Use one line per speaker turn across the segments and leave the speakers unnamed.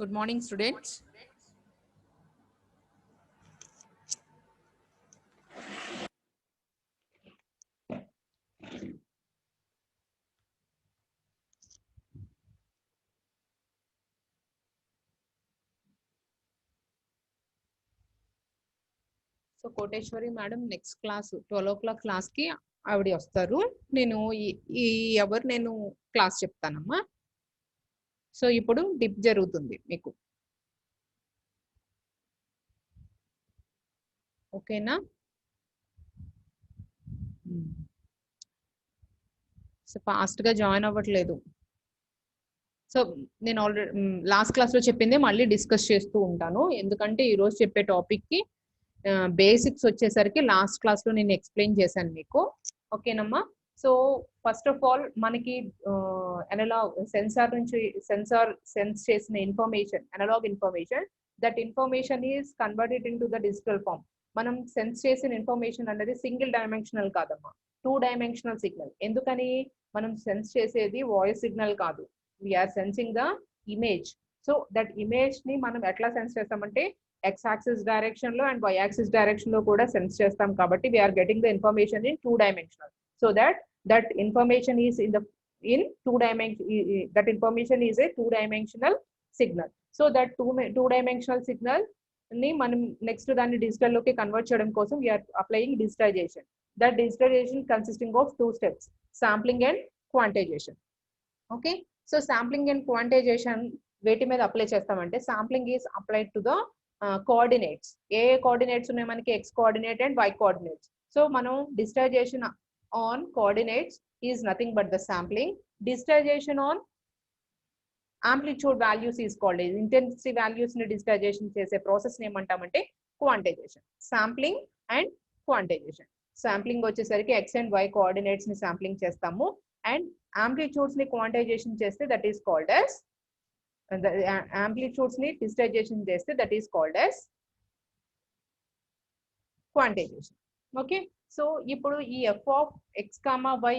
Good morning, students. So Koteswari madam next class 12 o'clock class కి ఆవిడ వస్తారు. నేను ఈ అవర్ నేను క్లాస్ చెప్తానమ్మా. సో ఇప్పుడు డిప్ జరుగుతుంది మీకు, ఓకేనా? సో ఫాస్ట్ గా జాయిన్ అవ్వట్లేదు. సో నేను ఆల్రెడీ లాస్ట్ క్లాస్ లో చెప్పిందే మళ్ళీ డిస్కస్ చేస్తూ ఉంటాను, ఎందుకంటే ఈ రోజు చెప్పే టాపిక్ కి బేసిక్స్ వచ్చేసరికి లాస్ట్ క్లాస్ లో నేను ఎక్స్ప్లెయిన్ చేశాను మీకు, ఓకేనమ్మా? సో ఫస్ట్ ఆఫ్ ఆల్ మనకి అనలాగ్ సెన్సార్ నుంచి సెన్స్ చేసిన information, analogue information, that information is converted into the digital form. మనం సెన్స్ చేసిన ఇన్ఫర్మేషన్ అనేది సింగిల్ డైమెన్షనల్ కాదమ్మా, 2 డైమెన్షనల్ సిగ్నల్. ఎందుకని? మనం సెన్స్ చేసేది వాయిస్ సిగ్నల్ కాదు, we are sensing the image. So that image ని మనం ఎట్లా సెన్స్ చేస్తామంటే x axis direction లో అండ్ y axis direction లో కూడా సెన్స్ చేస్తాం, కాబట్టి we are getting the information in 2 dimensional, so that information is in 2 dimension, that information is a 2 dimensional signal. So that 2 dimensional signal ని మనం next దాన్ని digital లోకి convert చేయడం కోసం we are applying digitization. That digitization consisting of 2 steps, sampling and quantization. Okay, so sampling and quantization వేటి మీద apply చేస్తామంటే, sampling is applied to the coordinates. ఏ కోఆర్డినేట్స్ ఉన్నాయి మనకి? X coordinate and Y coordinates. So మనం digitization on coordinates is nothing but the sampling. Digitization on amplitude values is called, intensity values ని digitization చేసే process ఏమంటామంటే quantization. Sampling and quantization. Sampling వచ్చేసరికి X and Y coordinates ని sampling చేస్తాము, and amplitudes ని quantization చేస్తే that is called as the amplitudes ni digitization cheste, that is called as quantization. Okay, so ఇప్పుడు ఈ f of x, y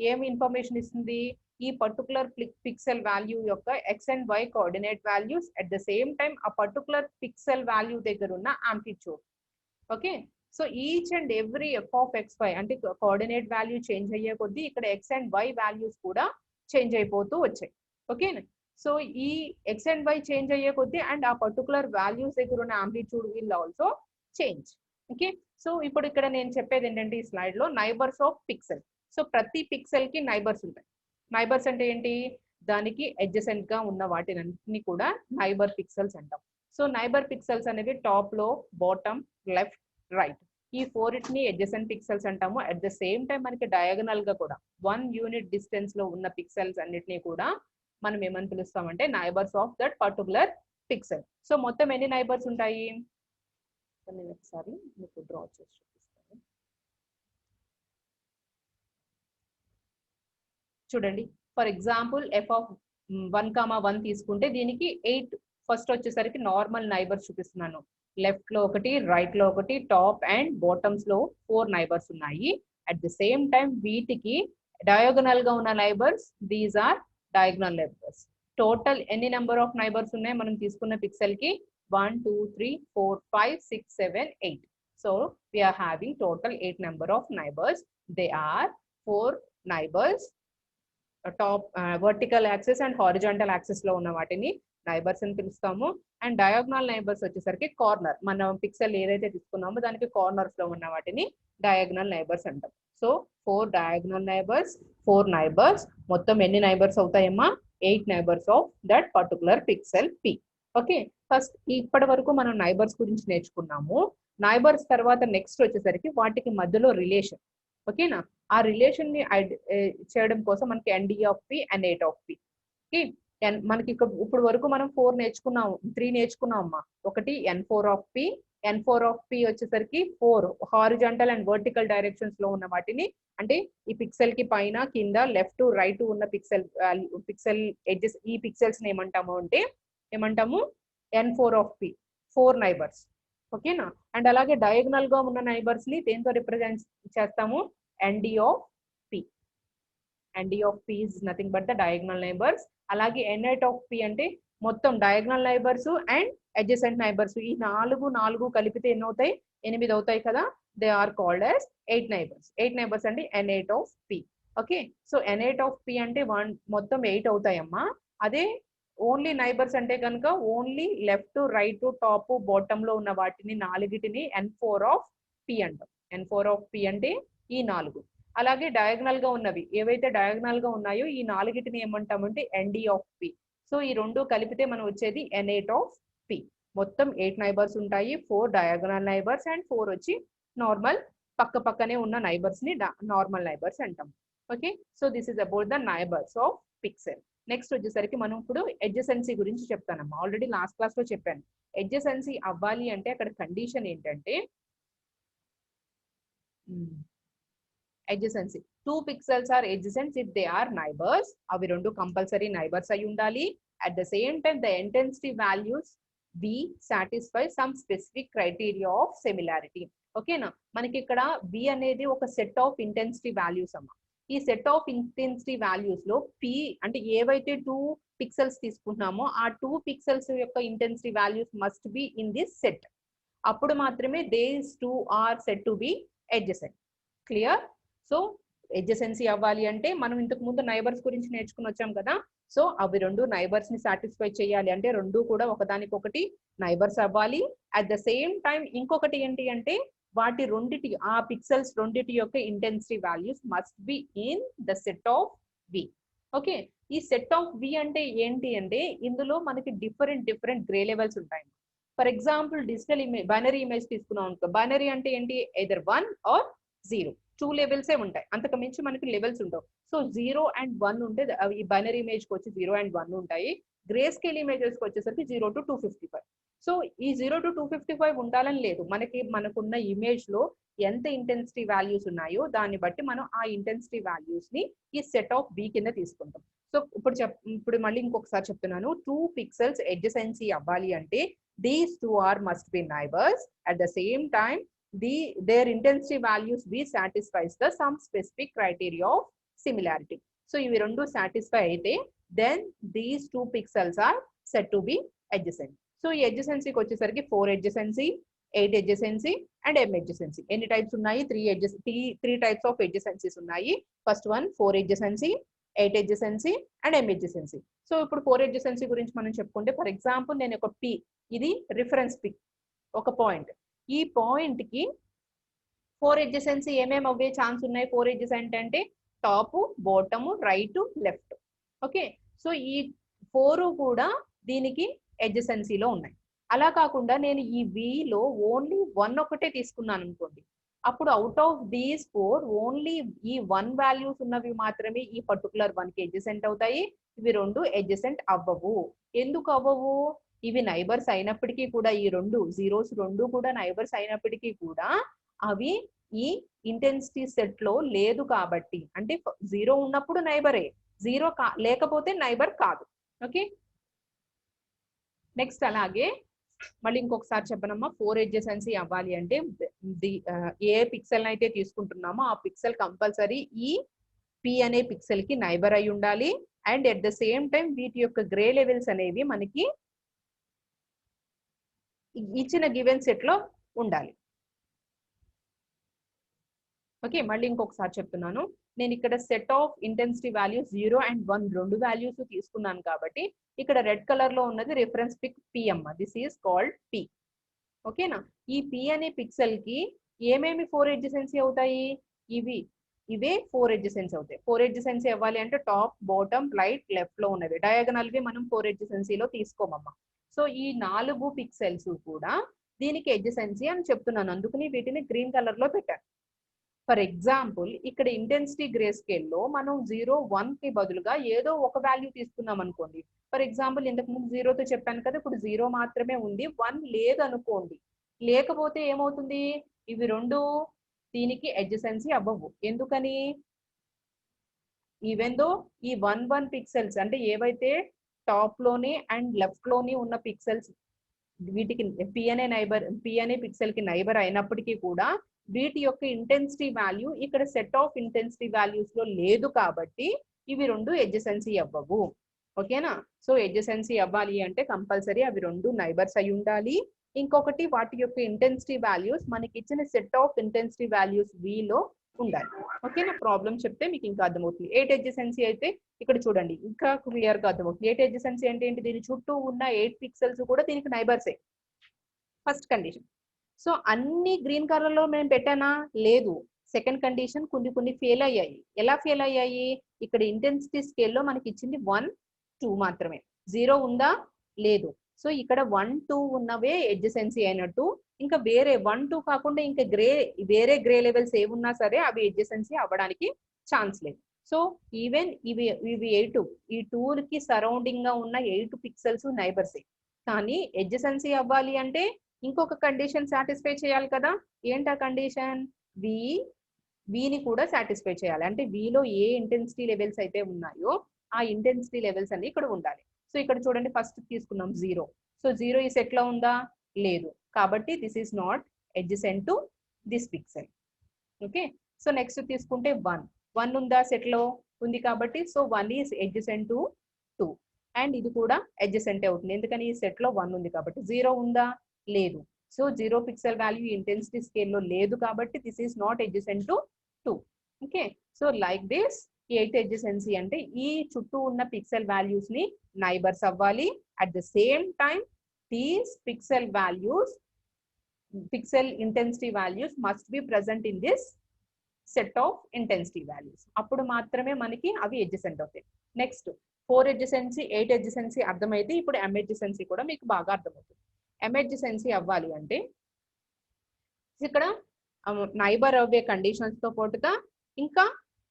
ఏం information ఇస్తుంది? ఈ పర్టికులర్ పిక్సెల్ వాల్యూ యొక్క x and y coordinate values, at the same time ఆ particular pixel value దగ్గర ఉన్న amplitude. Okay, so each and every f of xy అంటే కోఆర్డినేట్ వాల్యూ చేంజ్ అయ్యే కొద్దీ ఇక్కడ x and y వాల్యూస్ కూడా change అయిపోతూ వచ్చాయి. ఓకేనా? సో ఈ ఎక్స్ అండ్ వై చేంజ్ అయ్యే కొద్దీ అండ్ ఆ పర్టికులర్ వాల్యూస్ దగ్గర ఉన్న amplitude will also change. Okay, so ఇప్పుడు ఇక్కడ నేను చెప్పేది ఏంటంటే ఈ స్లైడ్ లో నైబర్స్ ఆఫ్ పిక్సెల్. సో ప్రతి పిక్సెల్ కి నైబర్స్ ఉంటాయి. నైబర్స్ అంటే ఏంటి? దానికి అడ్జసెంట్ గా ఉన్న వాటిని కూడా నైబర్ పిక్సెల్స్ అంటాం. సో నైబర్ పిక్సెల్స్ అనేవి టాప్ లో, బాటమ్, లెఫ్ట్, రైట్, ఈ 4ని అడ్జసెంట్ పిక్సెల్స్ అంటాము. అట్ ద సేమ్ టైం మనకి డయాగనల్ గా కూడా 1 యూనిట్ డిస్టెన్స్ లో ఉన్న పిక్సెల్స్ అన్నిటినీ కూడా మనం ఏమని పిలుస్తామంటే neighbours of that particular pixel. So మొత్తం ఎన్ని నైబర్స్ ఉంటాయి? నేను ఒకసారి మీకు డ్రా చేసి చూపిస్తాను. చూడండి, ఫర్ ఎగ్జాంపుల్ f of 1, 1 తీసుకుంటే దీనికి 8 ఫస్ట్ వచ్చేసరికి నార్మల్ నైబర్స్ చూపిస్తున్నాను. లెఫ్ట్ లో ఒకటి, రైట్ లో ఒకటి, టాప్ అండ్ బాటమ్స్ లో 4 నైబర్స్ ఉన్నాయి. అట్ ద సేమ్ టైం వీటికి డయాగనల్ గా ఉన్న neighbours, these are diagonal neighbors. Total ఎన్ని నెంబర్ ఆఫ్ నైబర్స్ ఉన్నాయి మనం తీసుకున్న పిక్సెల్ కి? 1, 2, 3, 4, 5, 6, 7, 8. So we are having total 8 number of neighbors. They are 4 neighbors, top vertical axis and horizontal axis లో ఉన్న వాటిని నైబర్స్ అని పిలుస్తాము. అండ్ డయాగనల్ నైబర్స్ వచ్చేసరికి కార్నర్, మనం పిక్సెల్ ఏదైతే తీసుకున్నామో దానికి కార్నర్స్ లో ఉన్న వాటిని డయాగనల్ నైబర్స్ అంటాం. సో 4 డయాగనల్ నైబర్స్, 4 నైబర్స్, మొత్తం ఎన్ని నైబర్స్ అవుతాయమ్మా? 8 neighbours of that particular pixel P. Okay, first ఇప్పటి వరకు మనం నైబర్స్ గురించి నేర్చుకున్నాము. నైబర్స్ తర్వాత నెక్స్ట్ వచ్చేసరికి వాటికి మధ్యలో రిలేషన్. ఓకేనా? ఆ రిలేషన్ ని చేయడం కోసం మనకి ND of P and 8 of P. Okay, మనకి ఇప్పుడు వరకు మనం 4 నేర్చుకున్నాం, 3 నేర్చుకున్నాం అమ్మా. ఒకటి N4 of P. N4 of P వచ్చేసరికి 4 హారిజాంటల్ అండ్ వర్టికల్ డైరెక్షన్స్ లో ఉన్న వాటిని, అంటే ఈ పిక్సెల్ కి పైన, కింద, లెఫ్ట్, రైట్ ఉన్న పిక్సెల్ ఎడ్జెస్, ఈ పిక్సెల్స్ ని ఏమంటాము అంటే N4 of P, 4 నైబర్స్. ఓకేనా? అండ్ అలాగే డయాగనల్ గా ఉన్న నైబర్స్ ని దేంతో రిప్రజెంట్ చేస్తాము? ND of P. ND of P is nothing but the diagonal neighbors. అలాగే N8 of P అంటే మొత్తం diagonal neighbours and adjacent neighbours ఈ నాలుగు కలిపితే ఎన్ని అవుతాయి? 8 అవుతాయి కదా. They are called as 8 neighbours. 8 neighbours అంటే N8 of P. Okay, so N8 of P అంటే మొత్తం 8 అవుతాయమ్మా. అదే ఓన్లీ నైబర్స్ అంటే కనుక only left, right, top, bottom లో ఉన్న వాటిని నాలుగిటిని N4 ఆఫ్ P అంటాం. N4 ఆఫ్ P అంటే ఈ 4. అలాగే డయాగ్నల్ గా ఉన్నవి ఏవైతే డయాగ్నల్ గా ఉన్నాయో ఈ నాలుగిటిని ఏమంటామంటే ND ఆఫ్ P. సో ఈ రెండు కలిపితే మనం వచ్చేది N8 ఆఫ్ P. మొత్తం 8 నైబర్స్ ఉంటాయి, 4 డయాగనల్ నైబర్స్ అండ్ 4 వచ్చి నార్మల్ పక్క పక్కనే ఉన్న నైబర్స్ ని నార్మల్ నైబర్స్ అంటాం. Okay, so this is about the neighbours of pixel. Next వచ్చేసరికి మనం ఇప్పుడు ఎడ్జసెన్సీ గురించి చెప్తానమ్మా. ఆల్రెడీ లాస్ట్ క్లాస్ లో చెప్పాను. ఎడ్జసెన్సీ అవ్వాలి అంటే అక్కడ కండిషన్ ఏంటంటే adjacency. 2 pixels are adjacent if they are neighbors. అవి రెండు కంపల్సరీ నైబర్స్ అయి ఉండాలి. At the same time, the intensity values V satisfy some specific criteria of similarity. ఓకేనా, మనకి ఇక్కడ V అనేది ఒక సెట్ ఆఫ్ ఇంటెన్సిటీ వాల్యూస్ అమ్మా. ఈ సెట్ ఆఫ్ ఇంటెన్సిటీ వాల్యూస్ లో P అంటే ఏవైతే 2 పిక్సెల్స్ తీసుకుంటున్నామో ఆ 2 పిక్సెల్స్ యొక్క intensity values must be in this set. అప్పుడు మాత్రమే these two are said to be adjacent. Clear? So adjacency అవ్వాలి అంటే మనం ఇంతకు ముందు నైబర్స్ గురించి నేర్చుకుని వచ్చాం కదా. సో అవి రెండు నైబర్స్ ని సాటిస్ఫై చేయాలి అంటే రెండు కూడా ఒకదానికొకటి నైబర్స్ అవ్వాలి. అట్ ద సేమ్ టైం ఇంకొకటి ఏంటి అంటే వాటి రెండిటి ఆ పిక్సెల్స్ రెండిటి యొక్క intensity values must be in the set of V. Okay, ఈ సెట్ ఆఫ్ వి అంటే ఏంటి అంటే ఇందులో మనకి డిఫరెంట్ గ్రే లెవెల్స్ ఉంటాయి. For example digital image binary image తీసుకున్నాం అనుకో. బైనరీ అంటే ఏంటి? Either 1 are 0. 2 లెవెల్సే ఉంటాయి, అంతకు మించి మనకి లెవెల్స్ ఉండవు. సో 0 and 1 ఉంటే ఈ బైనరీ ఇమేజ్ కి వచ్చి 0 and 1 ఉంటాయి. గ్రే స్కేల్ ఇమేజెస్ కి వచ్చేసరికి 0 to 255. సో ఈ 0 to 255 ఉండాలని లేదు, మనకున్న ఇమేజ్ లో ఎంత ఇంటెన్సిటీ వాల్యూస్ ఉన్నాయో దాన్ని బట్టి మనం ఆ ఇంటెన్సిటీ వాల్యూస్ ని ఈ సెట్ ఆఫ్ బి కింద తీసుకుంటాం. సో ఇప్పుడు మళ్ళీ ఇంకొకసారి చెప్తున్నాను. 2 పిక్సెల్స్ ఎడ్జసెన్సీ అవ్వాలి అంటే these two are must be neighbors. At the same time, their intensity values be satisfies the some specific criteria of similarity. So ఇవి రెండు satisfy అయితే then these 2 pixels are said to be adjacent. So ఈ adjacency కి వచ్చేసరికి 4 adjacency, 8 adjacency and M adjacency. ఎన్ని types ఉన్నాయి? 3 types of adjacencies ఉన్నాయి. First one 4 adjacency, 8 adjacency and M adjacency. So ఇప్పుడు 4 adjacency గురించి మనం చెప్పుకుంటే ఫర్ ఎగ్జాంపుల్ నేను ఒక P, ఇది రిఫరెన్స్ పిక్, ఒక పాయింట్. ఈ పాయింట్ కి 4 adjacency ఏమేమి అవ్వే ఛాన్స్ ఉన్నాయి? 4 adjacent అంటే top, bottom, right, left. Okay, so ఈ 4 కూడా దీనికి adjacency లో ఉన్నాయి. అలా కాకుండా నేను ఈ V లో ఓన్లీ 1 ఒకటే తీసుకున్నాను అనుకోండి, అప్పుడు అవుట్ ఆఫ్ దీస్ 4 ఓన్లీ ఈ 1 వాల్యూస్ ఉన్నవి మాత్రమే ఈ పర్టికులర్ 1 కి adjacent అవుతాయి. ఇవి రెండు adjacent అవ్వవు. ఎందుకు అవ్వవు? ఇవి నైబర్స్ అయినప్పటికీ కూడా ఈ రెండు జీరోస్ రెండు కూడా నైబర్స్ అయినప్పటికీ కూడా అవి ఈ ఇంటెన్సిటీ సెట్ లో లేదు కాబట్టి. అంటే 0 ఉన్నప్పుడు నైబరే, 0 లేకపోతే నైబర్ కాదు. ఓకే, నెక్స్ట్ అలాగే మళ్ళీ ఇంకొకసారి చెప్పనమ్మా. 4 adjacency అవ్వాలి అంటే ఏ పిక్సెల్ అయితే తీసుకుంటున్నామో ఆ పిక్సెల్ కంపల్సరీ ఈ P అనే పిక్సెల్ కి నైబర్ అయి ఉండాలి. And at the same time వీటి యొక్క గ్రే లెవెల్స్ అనేవి మనకి ఇచ్చిన గివెన్ సెట్ లో ఉండాలి. ఓకే, మళ్ళీ ఇంకొకసారి చెప్తున్నాను. నేను ఇక్కడ set of intensity values 0 and 1 రెండు వాల్యూస్ తీసుకున్నాను కాబట్టి ఇక్కడ రెడ్ కలర్ లో ఉన్నది రిఫరెన్స్ పిక్ P అమ్మ. This is called P. ఓకేనా, ఈ P అనే పిక్సెల్ కి ఏమేమి 4 adjacency అవుతాయి? ఇవే 4 adjacency అవుతాయి. 4 adjacency అవ్వాలి అంటే టాప్, బాటమ్, రైట్, లెఫ్ట్ లో ఉన్నవి. డయాగనల్ వి మనం 4 adjacency లో తీసుకోమమ్మా. సో ఈ 4 పిక్సెల్స్ కూడా దీనికి adjacency అని చెప్తున్నాను, అందుకని వీటిని గ్రీన్ కలర్ లో పెట్టాను. ఫర్ ఎగ్జాంపుల్ ఇక్కడ ఇంటెన్సిటీ గ్రే స్కేల్ లో మనం 0, 1 కి బదులుగా ఏదో ఒక వాల్యూ తీసుకున్నాం అనుకోండి. ఫర్ ఎగ్జాంపుల్ ఇంతకు ముందు 0తో చెప్పాను కదా, ఇప్పుడు 0 మాత్రమే ఉంది, 1 లేదు అనుకోండి. లేకపోతే ఏమవుతుంది? ఇవి రెండు దీనికి adjacency అవ్వవు. ఎందుకని? ఈవెన్ దో ఈ 1 పిక్సెల్స్ అంటే ఏవైతే టాప్ లోని అండ్ లెఫ్ట్ లోని ఉన్న పిక్సెల్స్ వీటికి P అనే పిక్సెల్ కి నైబర్ అయినప్పటికీ కూడా వీటి యొక్క ఇంటెన్సిటీ వాల్యూ ఇక్కడ సెట్ ఆఫ్ ఇంటెన్సిటీ వాల్యూస్ లో లేదు కాబట్టి ఇవి రెండు adjacency అవ్వవు. ఓకేనా? సో ఎడ్జసెన్సీ అవ్వాలి అంటే కంపల్సరీ అవి రెండు నైబర్స్ అయి ఉండాలి. ఇంకొకటి వాటి యొక్క ఇంటెన్సిటీ వాల్యూస్ మనకి ఇచ్చిన సెట్ ఆఫ్ ఇంటెన్సిటీ వాల్యూస్ లో ఉండాలి. ఓకేనా? ప్రాబ్లం చెప్తే మీకు ఇంకా అర్థమవుతుంది. 8 ఎడ్జసెన్సీ అయితే ఇక్కడ చూడండి ఇంకా క్లియర్ గా అర్థమవుతుంది. 8 ఎడ్జసెన్సీ అంటే ఏంటి? దీని చుట్టూ ఉన్న 8 పిక్సెల్స్ కూడా దీనికి నైబర్సే. First condition. సో అన్ని గ్రీన్ కలర్ లో నేను పెట్టానా? లేదు. సెకండ్ కండిషన్ కొన్ని ఫెయిల్ అయ్యాయి. ఎలా ఫెయిల్ అయ్యాయి? ఇక్కడ ఇంటెన్సిటీ స్కేల్లో మనకి ఇచ్చింది 1, 2 మాత్రమే. 0 ఉందా? లేదు. సో ఇక్కడ 1, 2 ఉన్నవే ఎడ్జసెన్సీ అయినట్టు. ఇంకా వేరే 1, 2 కాకుండా ఇంకా వేరే గ్రే లెవెల్స్ ఏమున్నా సరే అవి ఎడ్జసెన్సీ అవ్వడానికి ఛాన్స్ లేదు. సో ఈవెన్ ఇవి 8 ఈ 2 కి సరౌండింగ్ గా ఉన్న 8 పిక్సెల్స్ నైబర్సే. కానీ ఎడ్జసెన్సీ అవ్వాలి అంటే ఇంకొక కండిషన్ సాటిస్ఫై చేయాలి కదా. ఏంటా కండిషన్? వీని కూడా సాటిస్ఫై చేయాలి. అంటే వీలో ఏ ఇంటెన్సిటీ లెవెల్స్ అయితే ఉన్నాయో ఆ ఇంటెన్సిటీ లెవెల్స్ అన్ని ఇక్కడ ఉండాలి. సో ఇక్కడ చూడండి ఫస్ట్ తీసుకున్నాం 0. సో 0 ఈ సెట్ లో ఉందా? లేదు. కాబట్టి this is not adjacent to this pixel. Okay. So next తీసుకుంటే 1 ఉందా సెట్ లో? ఉంది కాబట్టి so 1 is adjacent to 2 and ఇది కూడా ఎడ్జసెంట్ అవుతుంది. ఎందుకని ఈ సెట్ లో 1 ఉంది కాబట్టి. 0 ఉందా? లేదు. సో 0 పిక్సెల్ వాల్యూ ఇంటెన్సిటీ స్కేల్లో లేదు కాబట్టి this is not adjacent to 2. Okay. So like this 8 adjacency అంటే ఈ చుట్టూ ఉన్న పిక్సెల్ వాల్యూస్ ని నైబర్స్ అవ్వాలి. At the same time these pixel values pixel intensity values must be present in this set of intensity values. అప్పుడు మాత్రమే మనకి అవి ఎడ్జసెంట్ అవుతాయి. నెక్స్ట్ 4 ఎడ్జసెన్సీ 8 ఎడ్జసెన్సీ అర్థమైతే ఇప్పుడు ఎం ఎడ్జసెన్సీ కూడా మీకు బాగా అర్థమవుతుంది. ఎం ఎడ్జసెన్సీ అవ్వాలి అంటే ఇక్కడ నైబర్ అవ్వే కండిషన్స్ తో పాటుగా ఇంకా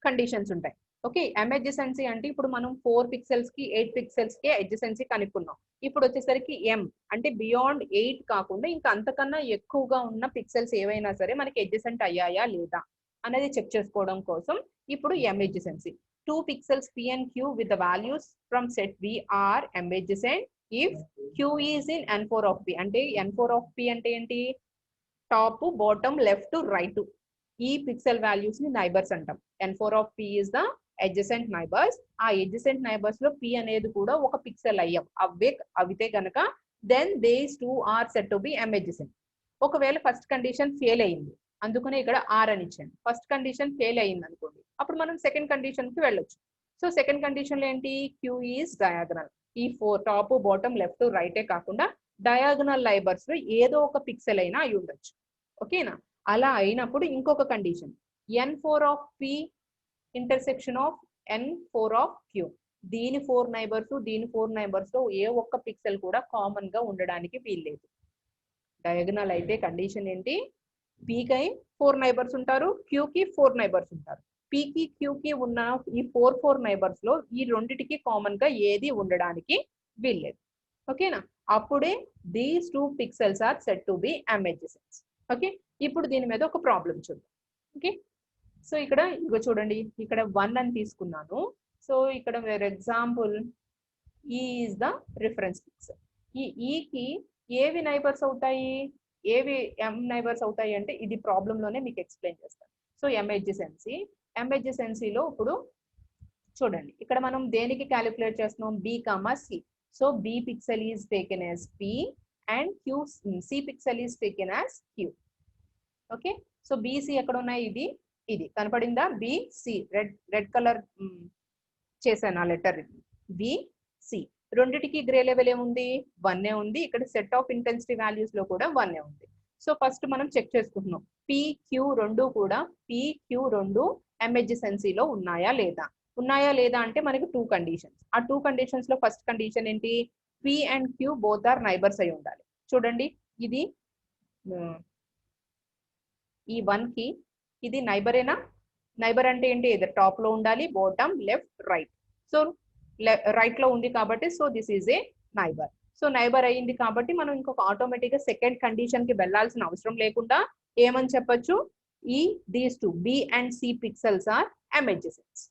కండిషన్స్ ఉంటాయి. ఓకే. ఎం ఎడ్జసెన్సీ అంటే ఇప్పుడు మనం 4 పిక్సెల్స్ కి 8 పిక్సెల్స్ కి ఎడ్జసెన్సీ కనుక్కున్నాం. ఇప్పుడు వచ్చేసరికి ఎం అంటే బియాండ్ 8 కాకుండా ఇంకా అంతకన్నా ఎక్కువగా ఉన్న పిక్సెల్స్ ఏవైనా సరే మనకి ఎడ్జసెంట్ అయ్యాయా లేదా అనేది చెక్ చేసుకోవడం కోసం ఇప్పుడు ఎం adjacency. 2 pixels P and Q with the values from set V are M adjacent if Q is in N4 of P. అంటే N4 of P అంటే ఏంటి? టాప్, బాటమ్, లెఫ్ట్, రైట్ ఈ పిక్సెల్ వాల్యూస్ ని neighbours అంటాం. N4 of P is the adjacent neighbors. ఆ adjacent neighbors లో P అనేది కూడా ఒక పిక్సెల్ అవితే గనక then these two are said to be M adjacent. ఒకవేళ ఫస్ట్ కండిషన్ ఫెయిల్ అయింది అందుకనే ఇక్కడ ఆర్ అని ఇచ్చాను. ఫస్ట్ కండిషన్ ఫెయిల్ అయింది అనుకోండి అప్పుడు మనం సెకండ్ కండిషన్ కి వెళ్ళొచ్చు. సో సెకండ్ కండిషన్ లో ఏంటి? Q is diagonal. ఈ 4 టాప్, బాటమ్, లెఫ్ట్, రైటే కాకుండా డయాగనల్ నైబర్స్ లో ఏదో ఒక పిక్సెల్ అయినా అయి ఉండొచ్చు. ఓకేనా? అలా అయినప్పుడు ఇంకొక condition N4 of P intersection of N4 of Q. దీని 4 నైబర్స్ దీని 4 నైబర్స్ లో ఏ ఒక్క పిక్సెల్ కూడా కామన్ గా ఉండడానికి వీల్లేదు. డయాగనల్ అయితే కండిషన్ ఏంటి? పీకి 4 నైబర్స్ ఉంటారు, క్యూకి 4 నైబర్స్ ఉంటారు. పీకి క్యూకి ఉన్న ఈ 4 నైబర్స్ లో ఈ రెండిటికి కామన్ గా ఏది ఉండడానికి వీల్లేదు. ఓకేనా? అప్పుడే these 2 pixels are set to be M adjacents. Okay. ఇప్పుడు దీని మీద ఒక ప్రాబ్లం చూద్దాం. ఓకే. సో ఇక్కడ ఇగో చూడండి ఇక్కడ 1 అని తీసుకున్నాను. సో ఇక్కడ ఫర్ ఎగ్జాంపుల్ ఈ ఈజ్ ద రిఫరెన్స్ పిక్సెల్. ఈ ఈకి ఏవి నైబర్స్ అవుతాయి? ఏవి ఎం నైబర్స్ అవుతాయి అంటే ఇది ప్రాబ్లం లోనే మీకు ఎక్స్ప్లెయిన్ చేస్తాను. సో ఎం ఎడ్జసెన్సీలో ఇప్పుడు చూడండి ఇక్కడ మనం దేనికి క్యాలిక్యులేట్ చేస్తున్నాం? B comma C. So B pixel is taken as P and Q C pixel is taken as Q. Okay. So BC ఎక్కడ ఉన్నాయి? ఇది కనపడిందా? బిసి రెడ్ కలర్ చేశాను ఆ లెటర్. బిసి రెండిటికి గ్రే లెవెల్ ఏముంది? 1 ఉంది. ఇక్కడ సెట్ ఆఫ్ ఇంటెన్సిటీ వాల్యూస్ లో కూడా 1 ఉంది. సో ఫస్ట్ మనం చెక్ చేసుకుంటున్నాం PQ రెండు కూడా PQ రెండు ఎం ఎడ్జసెన్సీలో ఉన్నాయా లేదా అంటే మనకి 2 కండిషన్స్. ఆ 2 కండిషన్స్ లో ఫస్ట్ కండిషన్ ఏంటి? P and Q both are neighbours అయి ఉండాలి. చూడండి ఇది ఈ 1 కి ఇది నైబరేనా? నైబర్ అంటే ఏంటి? ఇది టాప్ లో ఉండాలి, bottom, left, right. So right లో ఉంది కాబట్టి so this is a neighbour. So neighbour అయ్యింది కాబట్టి మనం ఇంకొక ఆటోమేటిక్ గా సెకండ్ కండిషన్ కి వెళ్లాల్సిన అవసరం లేకుండా ఏమని చెప్పొచ్చు? ఈ these 2 B and C pixels are M adjacents.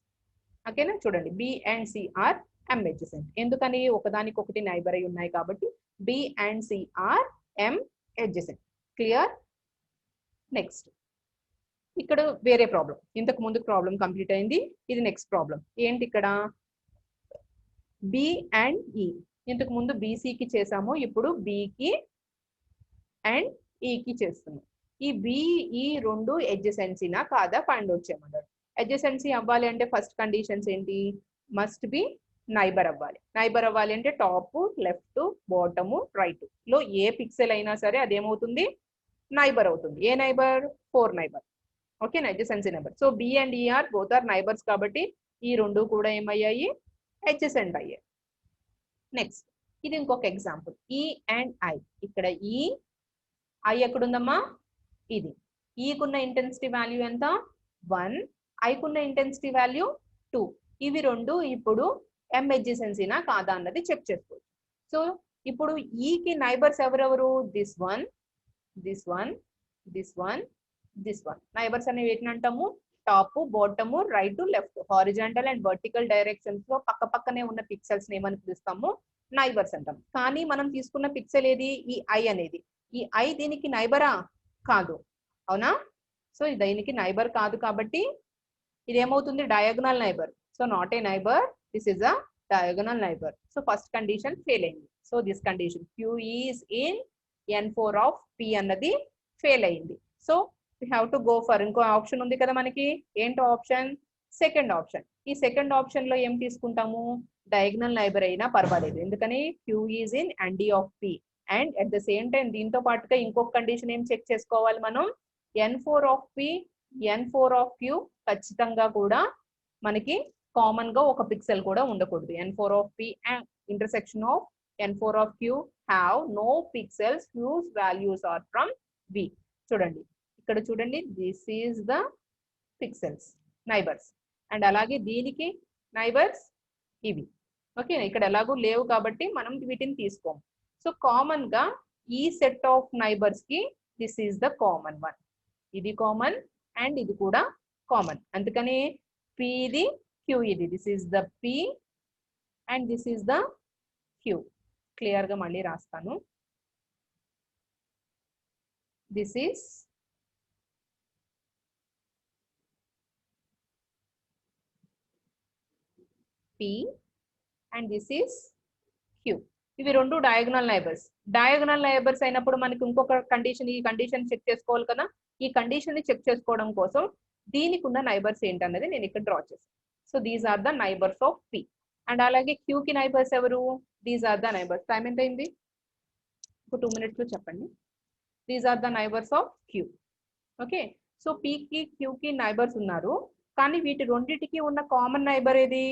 ఓకేనా? చూడండి B and C are M adjacent. ఎందుకని? ఒకదానికొకటి నైబర్ అయి ఉన్నాయి కాబట్టి B and C are M adjacent. Clear? Next ఇక్కడ వేరే ప్రాబ్లం. ఇంతకు ముందు ప్రాబ్లం కంప్లీట్ అయింది. ఇది నెక్స్ట్ ప్రాబ్లం. ఏంటి ఇక్కడ? బి అండ్ ఈ. ఇంతకు ముందు బీసీకి చేసాము, ఇప్పుడు బికి అండ్ ఈకి చేస్తున్నాం. ఈ బిఈ రెండు ఎడ్జసెన్సీనా కాదా ఫైండ్ అవుట్ చేయమన్నాడు. ఎడ్జసెన్సీ అవ్వాలి అంటే ఫస్ట్ కండిషన్స్ ఏంటి? మస్ట్ బి నైబర్ అవ్వాలి. నైబర్ అవ్వాలి అంటే టాప్, లెఫ్ట్, బాటమ్, రైట్ లో ఏ పిక్సెల్ అయినా సరే అదేమవుతుంది? నైబర్ అవుతుంది. ఏ neighbour? 4 neighbour. Okay, adjacency neighbour. So B and E are both are neighbours కాబట్టి ఈ రెండు కూడా ఏమయ్యాయి? ఎడ్జసెంట్ అయ్యాయి. నెక్స్ట్ ఇది ఇంకొక ఎగ్జాంపుల్, ఈ అండ్ ఐ. ఇక్కడ ఈ, ఐ ఎక్కడుందమ్మా? ఇది. ఈకున్న ఇంటెన్సిటీ వాల్యూ ఎంత? 1. ఐకున్న ఇంటెన్సిటీ వాల్యూ 2. ఇవి రెండు ఇప్పుడు ఎం ఎడ్జసెన్సీనా కాదా అన్నది చెక్ చేసుకోవచ్చు. సో ఇప్పుడు ఈకి నైబర్స్ ఎవరెవరు? This one, this one, this one, this one. Neighbours అనేవి ఏంటి అంటాము? Top, bottom, right, left, horizontal and vertical directions లో పక్క పక్కనే ఉన్న పిక్సెల్స్ ఏమని పిలుస్తాము? నైబర్స్ అంటాం. కానీ మనం తీసుకున్న పిక్సెల్ ఏది? ఈ ఐ అనేది. ఈ ఐ దీనికి నైబరా? కాదు, అవునా? సో దీనికి నైబర్ కాదు కాబట్టి ఇది ఏమవుతుంది? Diagonal neighbour. So not a neighbour, this is a diagonal neighbour. So first condition fail అయింది. So this condition Q is in N4 of P అన్నది ఫెయిల్ అయింది. So we have to go for ఇంకో option ఉంది కదా మనకి. ఏంటో option? Second option. ఈ second option లో ఏం తీసుకుంటాము? డయాగోనల్ నైబర్ అయినా పర్వాలేదు, ఎందుకని Q is in ND of P. And at the same time దీంతో పాటుగా ఇంకొక కండిషన్ ఏం చెక్ చేసుకోవాలి మనం? N4 of P, N4 of Q ఖచ్చితంగా కూడా మనకి కామన్ గా ఒక పిక్సెల్ కూడా ఉండకూడదు. N4 of P and intersection of N4 of Q have no pixels whose values are from V. చూడండి ఇక్కడ చూడండి, this is the pixels neighbours. And అలాగే దీనికి నైబర్స్ ఇవి. ఓకే, ఇక్కడ ఎలాగూ లేవు కాబట్టి మనం వీటిని తీసుకోము. సో కామన్ గా ఈ సెట్ ఆఫ్ నైబర్స్ కి this is the common one. ఇది కామన్ అండ్ ఇది కూడా కామన్. అందుకని P ఇది, Q ఇది. This is the P and this is the Q. Clear గా మళ్ళీ రాస్తాను. This is P and this is Q. ఇవి రెండు డయాగోనల్ నైబర్స్. డయాగోనల్ నైబర్స్ అయినప్పుడు మనకి ఇంకొక కండిషన్, ఈ కండిషన్ చెక్ చేసుకోవాలి కదా. ఈ కండిషన్ ని చెక్ చేసుకోవడం కోసం దీనికి ఉన్న నైబర్స్ ఏంటన్నది నేను ఇక్కడ డ్రా చేశాను. So these are the neighbours of P. And అలాగే Q కి నైబర్స్ ఎవరు? These are the neighbours. Time ఎంత అయింది? ఒక 2 minutes లో చెప్పండి. These are the neighbours of Q. Okay, so P కి Q కి నైబర్స్ ఉన్నారు, కానీ వీటి రెండింటికి ఉన్న కామన్ నైబర్ ఏది?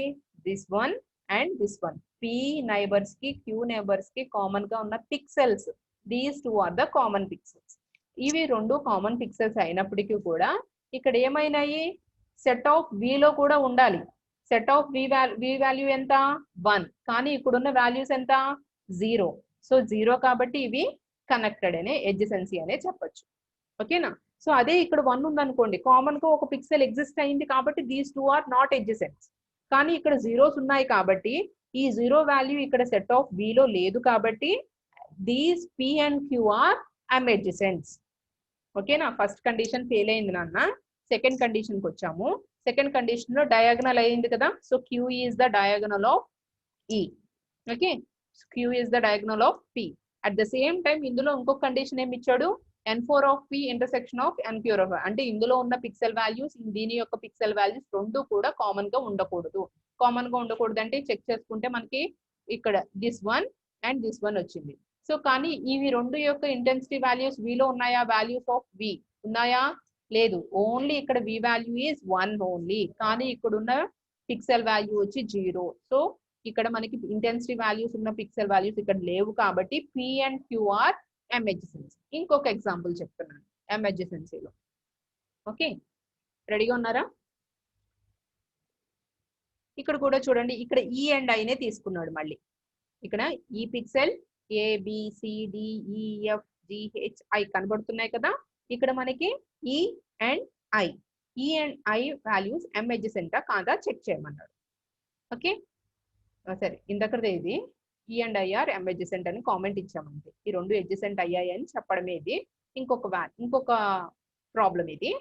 This one and this one. P neighbours కి Q నైబర్స్ కి కామన్ గా ఉన్న pixels, these two are the common pixels. ఇవి రెండు కామన్ పిక్సెల్స్ అయినప్పటికీ కూడా ఇక్కడ ఏమైనాయి? సెట్ ఆఫ్ V లో కూడా ఉండాలి. సెట్ ఆఫ్ V వాల్యూ ఎంత? 1. కానీ ఇక్కడున్న వాల్యూస్ ఎంత? 0. సో 0 కాబట్టి ఇవి కనెక్టెడ్ అనే ఎడ్జసెన్సీ అనే చెప్పొచ్చు. ఓకేనా? సో అదే ఇక్కడ 1 ఉందనుకోండి, కామన్ గా ఒక పిక్సెల్ ఎగ్జిస్ట్ అయింది కాబట్టి దీస్ టూ ఆర్ నాట్ ఎడ్జసెంట్స్. కానీ ఇక్కడ జీరోస్ ఉన్నాయి కాబట్టి ఈ 0 వాల్యూ ఇక్కడ సెట్ ఆఫ్ V లో లేదు కాబట్టి these P and Q are adjacents. ఓకేనా? ఫస్ట్ కండిషన్ ఫెయిల్ అయింది నాన్న. సెకండ్ కండిషన్ కి వచ్చాము. సెకండ్ కండిషన్ లో డయాగోనల్ అయింది కదా. So Q is the diagonal of E. Okay, Q is the diagonal of P. At the same time ఇందులో ఇంకొక కండిషన్ ఏమి ఇచ్చాడు? N4 of P intersection of N4 of P. అంటే ఇందులో ఉన్న పిక్సెల్ వాల్యూస్, దీని యొక్క పిక్సెల్ వాల్యూస్ రెండు కూడా కామన్ గా ఉండకూడదు. కామన్ గా ఉండకూడదు అంటే చెక్ చేసుకుంటే మనకి ఇక్కడ this one and this one వచ్చింది. సో కానీ ఇవి రెండు యొక్క ఇంటెన్సిటీ వాల్యూస్ V లో ఉన్నాయా? వాల్యూస్ ఆఫ్ V ఉన్నాయా? లేదు. ఓన్లీ ఇక్కడ V వాల్యూ ఈజ్ 1 ఓన్లీ. కానీ ఇక్కడ ఉన్న పిక్సెల్ వాల్యూ వచ్చి 0. సో ఇక్కడ మనకి ఇంటెన్సిటీ వాల్యూస్ ఉన్న పిక్సెల్ వాల్యూస్ ఇక్కడ లేవు కాబట్టి P and Q R M adjacency. ఇంకొక ఎగ్జాంపుల్ చెప్తున్నాను ఎం ఎడ్జసెన్సీలో. ఓకే, రెడీగా ఉన్నారా? ఇక్కడ కూడా చూడండి, ఇక్కడ E అండ్ I నే తీసుకున్నాడు. మళ్ళీ ఇక్కడ ఈ పిక్సెల్ ABCDEFGHI కనబడుతున్నాయి కదా. ఇక్కడ మనకి E and I values M ఎడ్జసెంటా కాదా చెక్ చేయమన్నాడు. ఓకే, సరే ఇందకదే ఇది E and I are M adjacent అని కామెంట్ ఇచ్చామంటే ఈ రెండు ఎడ్జసెంట్ అయ్యాయి అని చెప్పడమే ఇది. ఇంకొక ప్రాబ్లం ఇది.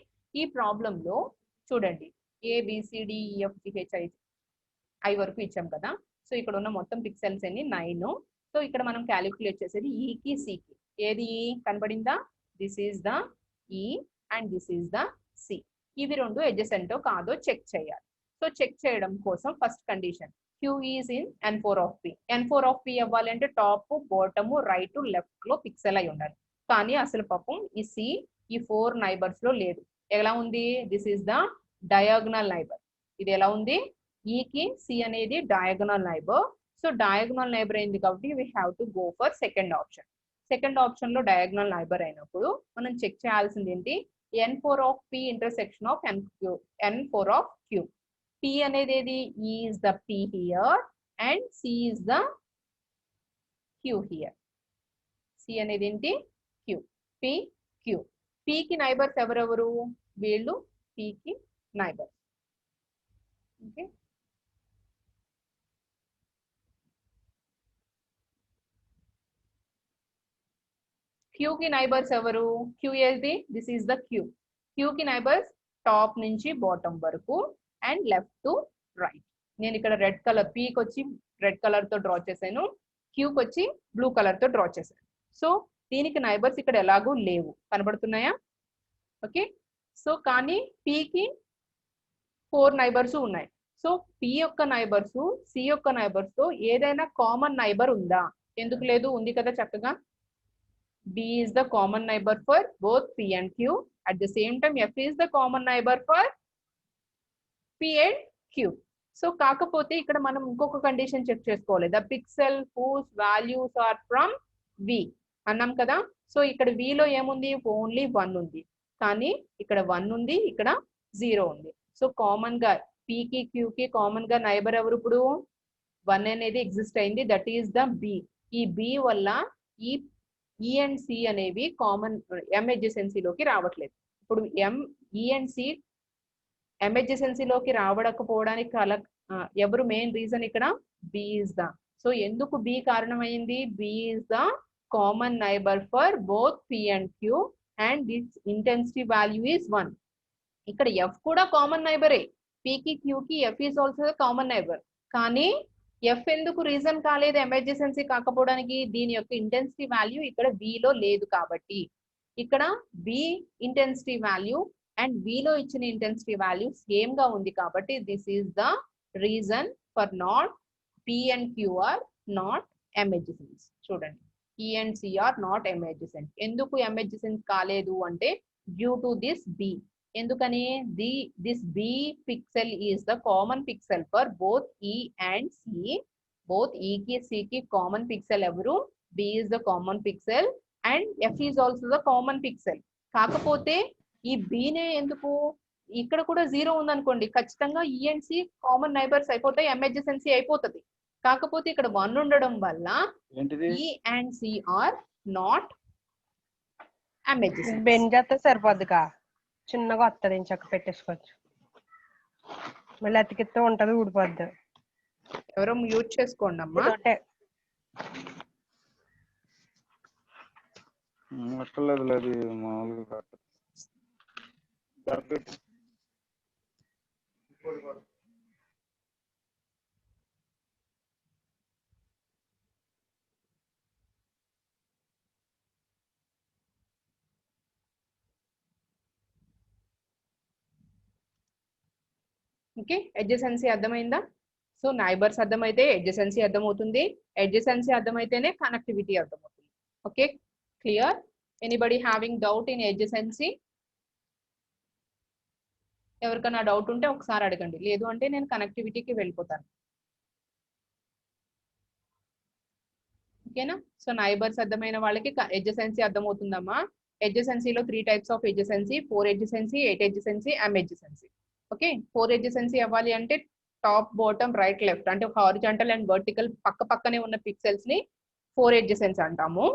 ఈ ప్రాబ్లం లో చూడండి ABCDEFGHI వరకు ఇచ్చాం కదా. సో ఇక్కడ ఉన్న మొత్తం పిక్సెల్స్ ఎన్ని 9. సో ఇక్కడ మనం క్యాలిక్యులేట్ చేసేది ఈకి సికి. ఏది కనబడిందా? This is the E and this is the C. ఇవి రెండు ఎడ్జసెంటో కాదో చెక్ చేయాలి. సో చెక్ చేయడం కోసం first condition Q is in N4 of P. N4 of P అవ్వాలంటే టాప్, బాటమ్, రైట్, లెఫ్ట్ లో పిక్సెల్ అయి ఉండాలి. కానీ అసలు పాపం ఈ సి ఈ 4 నైబర్స్ లో లేదు. ఎలా ఉంది? This is the diagonal neighbour. ఇది ఎలా ఉంది? ఈకి సి అనేది diagonal neighbour. So diagonal neighbour అయింది కాబట్టి we have to go for second option. Second option లో డయాగనల్ నైబర్ అయినప్పుడు మనం చెక్ చేయాల్సింది ఏంటి? N4 of P intersection of N4 of Q. P అనేది ఏది? E is the P here and C is the Q here. C అనేది ఏంటి? Q. P, Q. P కి నైబర్స్ ఎవరెవరు? వీళ్ళు P కి నైబర్స్. ఓకే. Q కి నైబర్స్ ఎవరు? Q ఏది? This is the Q. Q కి నైబర్స్ టాప్ నుంచి బాటమ్ వరకు అండ్ లెఫ్ట్ టు రైట్. నేను ఇక్కడ రెడ్ కలర్, పీకి వచ్చి రెడ్ కలర్ తో డ్రా చేశాను, క్యూకి వచ్చి బ్లూ కలర్ తో డ్రా చేశాను. సో దీనికి నైబర్స్ ఇక్కడ ఎలాగూ లేవు, కనబడుతున్నాయా? ఓకే. సో కానీ పీకి 4 నైబర్స్ ఉన్నాయి. సో పి యొక్క నైబర్స్, సి యొక్క నైబర్స్ తో ఏదైనా కామన్ నైబర్ ఉందా? ఎందుకు లేదు? ఉంది కదా చక్కగా. B is the common neighbor for both P and Q. At the same time, F is the common neighbor for P and Q. So కాకపోతే ఇక్కడ మనం ఇంకొక కండిషన్ చెక్ చేసుకోవాలి. The pixel whose values are from V అన్నాం కదా. So ఇక్కడ V లో ఏముంది? ఓన్లీ 1 ఉంది. కానీ ఇక్కడ 1 ఉంది, ఇక్కడ 0 ఉంది. సో కామన్ గా P కి Q కి కామన్ గా నైబర్ ఎవరు? ఇప్పుడు 1 అనేది ఎగ్జిస్ట్ అయింది, దట్ ఈస్ ద B. ఈ B వల్ల ఈ E అండ్ C అనేవి కామన్ M ఎడ్జసెన్సీలోకి రావట్లేదు. ఇప్పుడు E అండ్ C M ఎడ్జసెన్సీలోకి రావడకపోవడానికి ఎవరు మెయిన్ రీజన్? ఇక్కడ B is the. సో ఎందుకు B కారణమైంది? B is the common neighbor for both P and Q and its intensity value is 1. ఇక్కడ F కూడా common నైబరే. P కి Q కి F is also the common neighbor. కానీ F ఎందుకు reason కాలేదు M adjacency కాకపోవడానికి? దీని యొక్క ఇంటెన్సిటీ వాల్యూ ఇక్కడ B లో లేదు కాబట్టి. ఇక్కడ B intensity value and V లో ఇచ్చిన ఇంటెన్సిటీ వాల్యూ సేమ్ గా ఉంది కాబట్టి this is the reason for not P and Q are not M adjacents. చూడండి, E and C are not M adjacents. ఎందుకు M ఎడ్జసెన్స్ కాలేదు అంటే డ్యూ టు దిస్ B. ఎందుకని? this B pixel is the common pixel for both E and C. both E కి C కి common pixel ఎవరు? B is the common pixel and F is also the common pixel. కాకపోతే ఈ B నే ఎందుకు? ఇక్కడ కూడా 0 ఉందనుకోండి, ఖచ్చితంగా E and C common neighbours అయిపోతాయి, M adjacency అయిపోతుంది. కాకపోతే ఇక్కడ 1 ఉండడం వల్ల E and C are not M adjacency.
Bend చేస్తే సరిపోద్దుగా, చిన్నగా వస్తుంది, చక్క పెట్టేసుకోవచ్చు. మళ్ళీ అతికిస్తూ ఉంటది, ఊడిపోద్ది.
ఎవరో మ్యూట్ చేసుకోండి అమ్మా. ఓకే, ఎడ్జసెన్సీ అర్థమైందా? సో నైబర్స్ అర్థమైతే ఎడ్జసెన్సీ అర్థమవుతుంది, ఎడ్జసెన్సీ అర్థమైతేనే కనెక్టివిటీ అర్థమవుతుంది. Okay, clear? Anybody having doubt in adjacency? ఎవరికైనా డౌట్ ఉంటే ఒకసారి అడగండి, లేదు అంటే నేను కనెక్టివిటీకి వెళ్ళిపోతాను. ఓకేనా? సో నైబర్స్ అర్థమైన వాళ్ళకి adjacency అర్థమవుతుందమ్మా. ఎడ్జసెన్సీలో 3 types of adjacency: 4 adjacency, 8 adjacency, M adjacency. Okay, 4 adjacency అవ్వాలి అంటే టాప్, బాటమ్, రైట్, లెఫ్ట్ అంటే హారిజాంటల్ అండ్ వర్టికల్ పక్క పక్కనే ఉన్న పిక్సెల్స్ ని 4 ఎడ్జసెన్సీ అంటాము.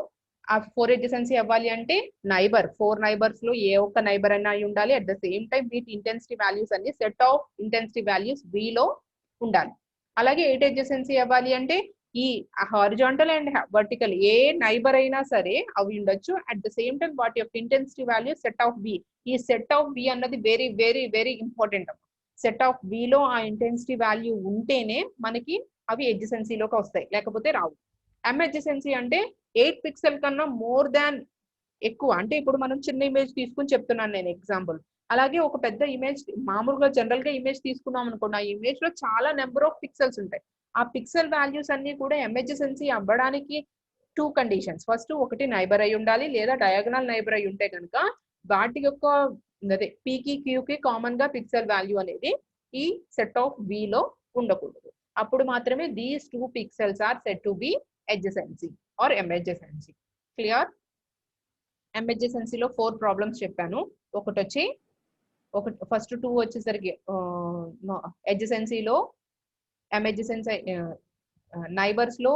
ఆ 4 ఎడ్జసెన్సీ అవ్వాలి అంటే నైబర్ 4 నైబర్స్ లో ఏ ఒక్క నైబర్ అయినా అయి ఉండాలి. అట్ ద సేమ్ టైం వీటి ఇంటెన్సిటీ వాల్యూస్ అన్ని set of intensity values V లో ఉండాలి. అలాగే 8 ఎడ్జసెన్సీ అవ్వాలి అంటే ఈ horizontal and vertical A neighbour అయినా సరే అవి ఉండొచ్చు. అట్ ద సేమ్ టైం వాటి యొక్క intensity value set of V. ఈ సెట్ ఆఫ్ V అన్నది very very very important. Set of V లో ఆ ఇంటెన్సిటీ వాల్యూ ఉంటేనే మనకి అవి ఎడ్జసెన్సీలోకి వస్తాయి, లేకపోతే రావు. ఎంఎడ్జసెన్సీ అంటే 8 పిక్సెల్ కన్నా మోర్ దాన్ ఎక్కువ. అంటే ఇప్పుడు మనం చిన్న ఇమేజ్ తీసుకుని చెప్తున్నాను నేను ఎగ్జాంపుల్. అలాగే ఒక పెద్ద ఇమేజ్ మామూలుగా జనరల్ గా ఇమేజ్ తీసుకున్నాం అనుకోండి, ఆ ఇమేజ్ లో చాలా నెంబర్ ఆఫ్ పిక్సెల్స్ ఉంటాయి. ఆ పిక్సెల్ వాల్యూస్ అన్ని కూడా ఎంఎడ్జసెన్సీ అవ్వడానికి 2 కండిషన్స్. ఫస్ట్ ఒకటి నైబర్ అయి ఉండాలి, లేదా డయాగనల్ నైబర్ అయి ఉంటే కనుక వాటి యొక్క అదే పీకి క్యూకి కామన్ గా పిక్సెల్ వాల్యూ అనేది ఈ సెట్ ఆఫ్ వి లో ఉండకూడదు. అప్పుడు మాత్రమే these 2 pixels are set to be adjacency are M adjacency. Clear? ఎంఎడ్జసెన్సీలో 4 ప్రాబ్లమ్స్ చెప్పాను. ఒకటి వచ్చి ఫస్ట్ 2 వచ్చేసరికి ఎడ్జసెన్సీలో ఎంఎడ్జసెన్సీ నైబర్స్ లో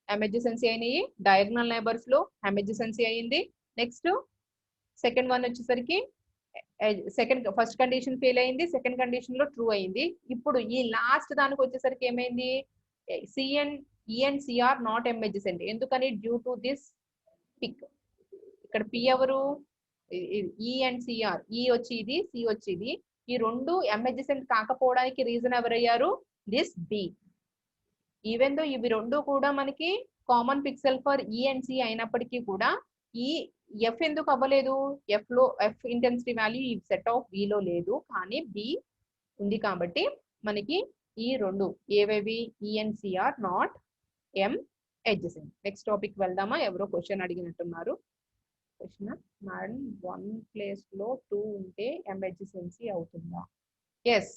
ఎంఎడ్జసెన్సీ అయినాయి, డయాగనల్ నైబర్స్ లో ఎంఎడ్జసెన్సీ అయింది. నెక్స్ట్ సెకండ్ వన్ వచ్చేసరికి ఫస్ట్ కండిషన్ ఫెయిల్ అయింది, సెకండ్ కండిషన్ లో ట్రూ అయింది. ఇప్పుడు ఈ లాస్ట్ దానికి వచ్చేసరికి ఏమైంది, C and E and C are not M adjacent. ఎందుకని? Due to this pic. ఇక్కడ పి ఎవరు? E and CR. ఈ వచ్చి ఇది, సి వచ్చి ఇది. ఈ రెండు ఎంఎడ్జసెంట్ కాకపోవడానికి రీజన్ ఎవరయ్యారు? This B. ఈవెన్ దో ఇవి రెండు కూడా మనకి కామన్ pixel for E and C అయినప్పటికీ కూడా ఈ ఎఫ్ ఎందుకు అవ్వలేదు? ఎఫ్ ఇంటెన్సిటీ వాల్యూ ఈ సెట్ ఆఫ్ బి లో లేదు, కానీ బి ఉంది. కాబట్టి మనకి ఈ రెండు ఏవేవి? E and C are not M adjacent. Next topic వెళ్దామా? ఎవరో క్వశ్చన్ అడిగినట్టున్నారు. క్వశ్చన్, మేడం 1 ప్లేస్ లో 2 ఉంటే ఎంఎడ్జసెన్సీ అవుతుందా? ఎస్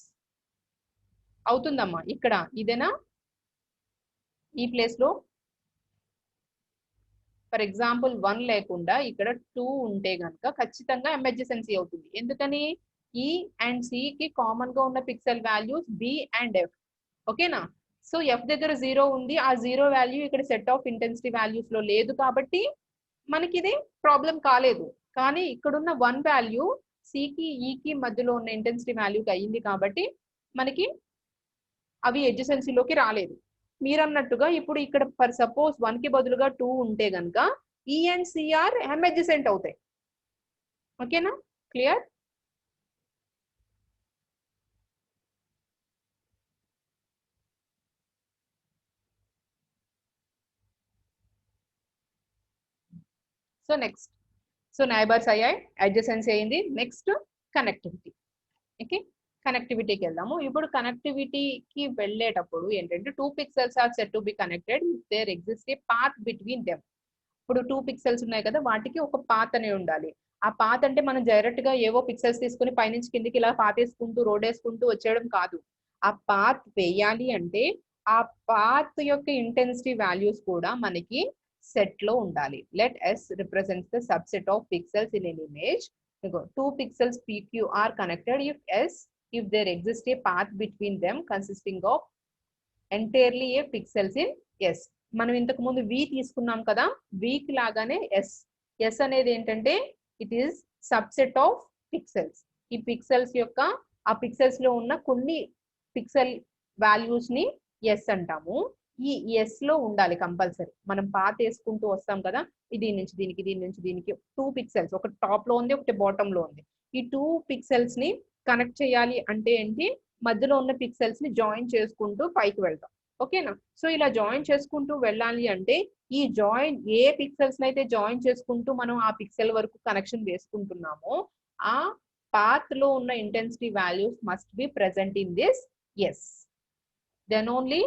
అవుతుందమ్మా. ఇక్కడ ఇదేనా? ఈ ప్లేస్ లో ఫర్ ఎగ్జాంపుల్ 1 లేకుండా ఇక్కడ 2 ఉంటే గనక ఖచ్చితంగా ఎంఎడ్జసెన్సీ అవుతుంది. ఎందుకని? ఈ అండ్ సి కి కామన్ గా ఉన్న pixel values B and F. ఓకేనా? సో ఎఫ్ దగ్గర 0 ఉంది, ఆ 0 వాల్యూ ఇక్కడ సెట్ ఆఫ్ ఇంటెన్సిటీ వాల్యూస్ లో లేదు, కాబట్టి మనకి ఇది ప్రాబ్లం కాలేదు. కానీ ఇక్కడున్న 1 వాల్యూ సికి ఈకి మధ్యలో ఉన్న ఇంటెన్సిటీ వాల్యూకి అయ్యింది, కాబట్టి మనకి అవి ఎడ్జసెన్సీలోకి రాలేదు. మీరు అన్నట్టుగా ఇప్పుడు ఇక్కడ ఫర్ సపోజ్ 1 కి బదులుగా 2 ఉంటే గనక ఈ అండ్ సిఆర్ ఎంఎడ్జసెంట్ అవుతాయి. ఓకేనా? Clear? So next, so neighbours అయ్యాయి, అడ్జసెన్సీ అయింది. Next connectivity. ఓకే, కనెక్టివిటీకి వెళ్దాము. ఇప్పుడు కనెక్టివిటీకి వెళ్ళేటప్పుడు ఏంటంటే 2 pixels are set to be connected if there exist a path between them. ఇప్పుడు 2 పిక్సెల్స్ ఉన్నాయి కదా, వాటికి ఒక పాత్ అనే ఉండాలి. ఆ పాత్ అంటే మనం డైరెక్ట్ గా ఏవో పిక్సెల్స్ తీసుకుని పైనుంచి కిందికి ఇలా పాత్ వేసుకుంటూ రోడ్ వేసుకుంటూ వచ్చేయడం కాదు. ఆ పాత్ వేయాలి అంటే ఆ పాత్ యొక్క ఇంటెన్సిటీ వాల్యూస్ కూడా మనకి సెట్ లో ఉండాలి. Let S represents the subset of pixels in an image. 2 pixels PQ are connected if there exists a path between them consisting of entirely a pixels in S. మనం ఇంతకు ముందు V తీసుకున్నాం కదా, V కి లాగానే S అనేది ఏంటంటే it is subset of pixels. ఈ పిక్సెల్స్ యొక్క ఆ పిక్సెల్స్ లో ఉన్న కొన్ని పిక్సెల్ వాల్యూస్ ని S అంటాము. ఈ ఎస్ లో ఉండాలి కంపల్సరీ. మనం పాత్ వేసుకుంటూ వస్తాం కదా, దీని నుంచి దీనికి, దీని నుంచి దీనికి 2 పిక్సెల్స్, ఒకటి టాప్ లో ఉంది, ఒకటి బాటమ్ లో ఉంది. ఈ 2 పిక్సెల్స్ ని కనెక్ట్ చేయాలి అంటే ఏంటి? మధ్యలో ఉన్న పిక్సెల్స్ ని జాయిన్ చేసుకుంటూ పైకి వెళ్తాం. ఓకేనా? సో ఇలా జాయిన్ చేసుకుంటూ వెళ్ళాలి అంటే ఈ జాయిన్ ఏ పిక్సెల్స్ అయితే జాయిన్ చేసుకుంటూ మనం ఆ పిక్సెల్ వరకు కనెక్షన్ వేసుకుంటున్నామో ఆ పాత్ లో ఉన్న intensity values must be present in this S. Then only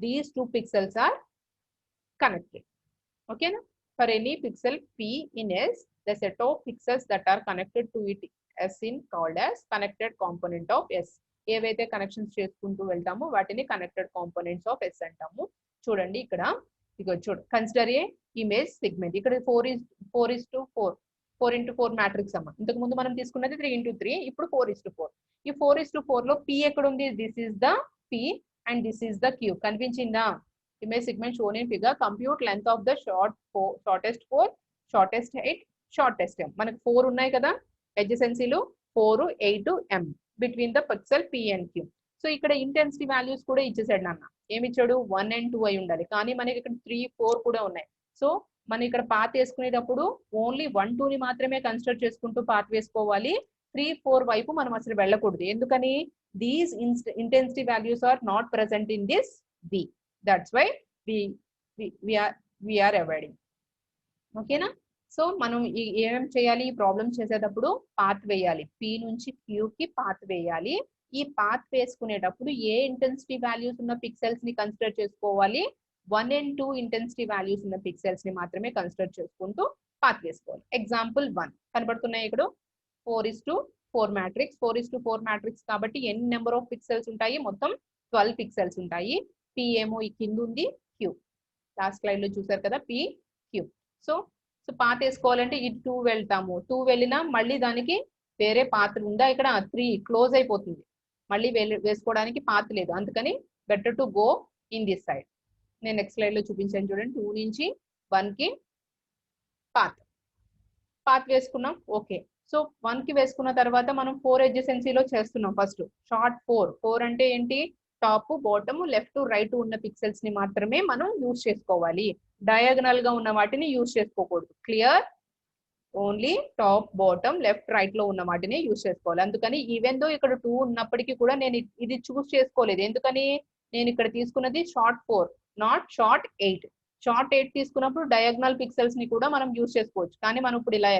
these 2 pixels are connected. Okay na? For any pixel P in S, the set of pixels that are connected to it S in called as connected component of S. ఏవైతే connections చేసుకుంటూ వెళ్తామో వాటిని connected components of S అంటాము. చూడండి ఇక్కడ, consider ఏ image segment. ఇక్కడ 4:4 matrix అమ్మ. ఇంతకు ముందు మనం తీసుకున్నది 3:3, ఇప్పుడు 4:4. ఈ 4:4 లో P ఎక్కడ ఉంది? This is the P and this is the Q. కనిపించిందా? image segment shown in figure. Compute length of the shortest 4, shortest 8, shortest m. మనకు 4 ఉన్నాయి కదా adjacencyలో, 4, 8, m between the pixel P and Q. So ఇక్కడ intensity values కూడా ఇచ్చేసాడు నాన్న. ఏమి ఇచ్చాడు? 1 and 2 అయి ఉండాలి, కానీ మనకి ఇక్కడ 3, 4 కూడా ఉన్నాయి. సో మనం ఇక్కడ పాత్ వేసుకునేటప్పుడు ఓన్లీ 1, 2 ని మాత్రమే కన్సిడర్ చేసుకుంటూ పాత్ వేసుకోవాలి. 3, 4 వైపు మనం అసలు వెళ్ళకూడదు. ఎందుకని? These intensity values are not present in this V. That's why we are avoiding. ఓకేనా? సో మనం ఏమేం చేయాలి ఈ ప్రాబ్లం చేసేటప్పుడు? పాత్ వేయాలి, పి నుంచి క్యూ కి పాత్ వేయాలి. ఈ పాత్ వేసుకునేటప్పుడు ఏ ఇంటెన్సిటీ వాల్యూస్ ఉన్న పిక్సెల్స్ ని కన్సిడర్ చేసుకోవాలి? 1 and 2 ఇంటెన్సిటీ వాల్యూస్ ఉన్న పిక్సెల్స్ ని మాత్రమే కన్సిడర్ చేసుకుంటూ పాత్ వేసుకోవాలి. ఎగ్జాంపుల్ 1 కనబడుతున్నాయి ఇక్కడ. 4:4 మ్యాట్రిక్స్. 4:4 మ్యాట్రిక్స్ కాబట్టి ఎన్ని నెంబర్ ఆఫ్ పిక్సెల్స్ ఉంటాయి? మొత్తం 12 పిక్సెల్స్ ఉంటాయి. పి ఏమో ఈ కింద ఉంది, క్యూ లాస్ట్ స్లైడ్ లో చూసారు కదా, పి క్యూ. సో పాత్ వేసుకోవాలంటే ఈ 2 వెళ్తాము. 2 వెళ్ళినా మళ్ళీ దానికి వేరే పాత్ ఉందా? ఇక్కడ 3 క్లోజ్ అయిపోతుంది, మళ్ళీ వేసుకోవడానికి పాత్ లేదు. అందుకని better to go in this side. నేను నెక్స్ట్ స్లైడ్ లో చూపించాను చూడండి. 2 నుంచి 1 కి పాత్ వేసుకున్నాం. ఓకే, సో 1 కి వేసుకున్న తర్వాత మనం 4 అడ్జసెన్సీలో చేస్తున్నాం. ఫస్ట్ షార్ట్ 4 అంటే ఏంటి? టాప్, బాటమ్, లెఫ్ట్, రైట్ ఉన్న పిక్సెల్స్ ని మాత్రమే మనం యూజ్ చేసుకోవాలి. డయాగనల్ గా ఉన్న వాటిని యూజ్ చేసుకోకూడదు. Clear? Only top, bottom, left, right లో ఉన్న వాటిని యూజ్ చేసుకోవాలి. అందుకని ఈవెన్ దో ఇక్కడ 2 ఉన్నప్పటికీ కూడా నేను ఇది చూస్ చేసుకోలేదు. ఎందుకని? నేను ఇక్కడ తీసుకున్నది షార్ట్ 4, నాట్ షార్ట్ 8. షార్ట్ 8 తీసుకున్నప్పుడు డయాగ్నల్ పిక్సెల్స్ ని కూడా మనం యూజ్ చేసుకోవచ్చు, కానీ మనం ఇప్పుడు ఇలా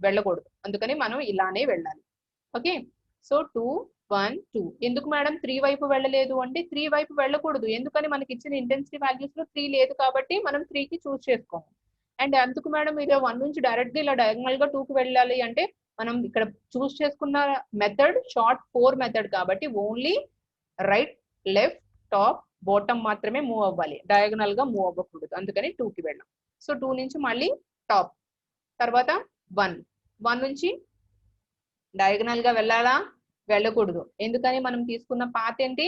వెళ్ళకూడదు. అందుకని మనం ఇలానే వెళ్ళాలి. Okay, so 2 1 2. ఎందుకు మేడం 3 వైపు వెళ్ళలేదు అంటే 3 వైపు వెళ్ళకూడదు. ఎందుకని? మనకి ఇచ్చిన ఇంటెన్సిటీ వాల్యూస్ లో 3 లేదు కాబట్టి మనం 3 కి చూస్ చేసుకోము. అండ్ అందుకు మేడం ఇలా 1 నుంచి డైరెక్ట్ గా ఇలా డయాగ్నల్ గా 2 కి వెళ్ళాలి అంటే మనం ఇక్కడ చూస్ చేసుకున్న మెథడ్ షార్ట్ 4 మెథడ్ కాబట్టి only right, left, top, bottom మాత్రమే మూవ్ అవ్వాలి, డయాగనల్ గా మూవ్ అవ్వకూడదు. అందుకని 2 కి వెళ్ళాం. సో 2 నుంచి మళ్ళీ టాప్, తర్వాత 1 నుంచి డయాగనల్ గా వెళ్ళాలా? వెళ్ళకూడదు. ఎందుకని? మనం తీసుకున్న పాత్ ఏంటి?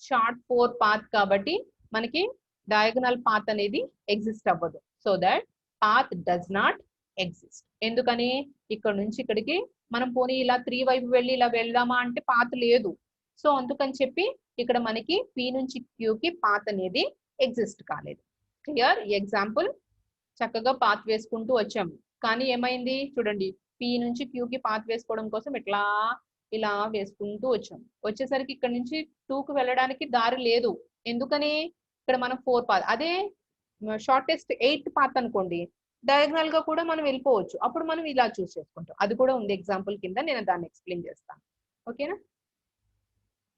షార్ట్ 4 పాత్ కాబట్టి మనకి డయాగనల్ పాత్ అనేది ఎగ్జిస్ట్ అవ్వదు. So that path does not exist. ఎందుకని? ఇక్కడ నుంచి ఇక్కడికి మనం పోనీ ఇలా 3 వైపు వెళ్ళి ఇలా వెళ్దామా అంటే పాత్ లేదు. సో అందుకని చెప్పి ఇక్కడ మనకి పి నుంచి క్యూ కి పాత్ అనేది ఎగ్జిస్ట్ కాలేదు. క్లియర్? ఈ ఎగ్జాంపుల్ చక్కగా పాత్ వేసుకుంటూ వచ్చాము, కానీ ఏమైంది చూడండి. పి నుంచి క్యూ కి పాత్ వేసుకోవడం కోసం ఇట్లా ఇలా వేసుకుంటూ వచ్చాము. వచ్చేసరికి ఇక్కడ నుంచి 2 కి వెళ్ళడానికి దారి లేదు. ఎందుకని? ఇక్కడ మనం 4 పాత్, అదే షార్టెస్ట్ 8 పాత్ అనుకోండి, డయాగ్నల్ గా కూడా మనం వెళ్ళిపోవచ్చు. అప్పుడు మనం ఇలా చూస్ చేసుకుంటాం. అది కూడా ఉంది ఎగ్జాంపుల్ కింద, నేను దాన్ని ఎక్స్ప్లెయిన్ చేస్తాను. ఓకేనా?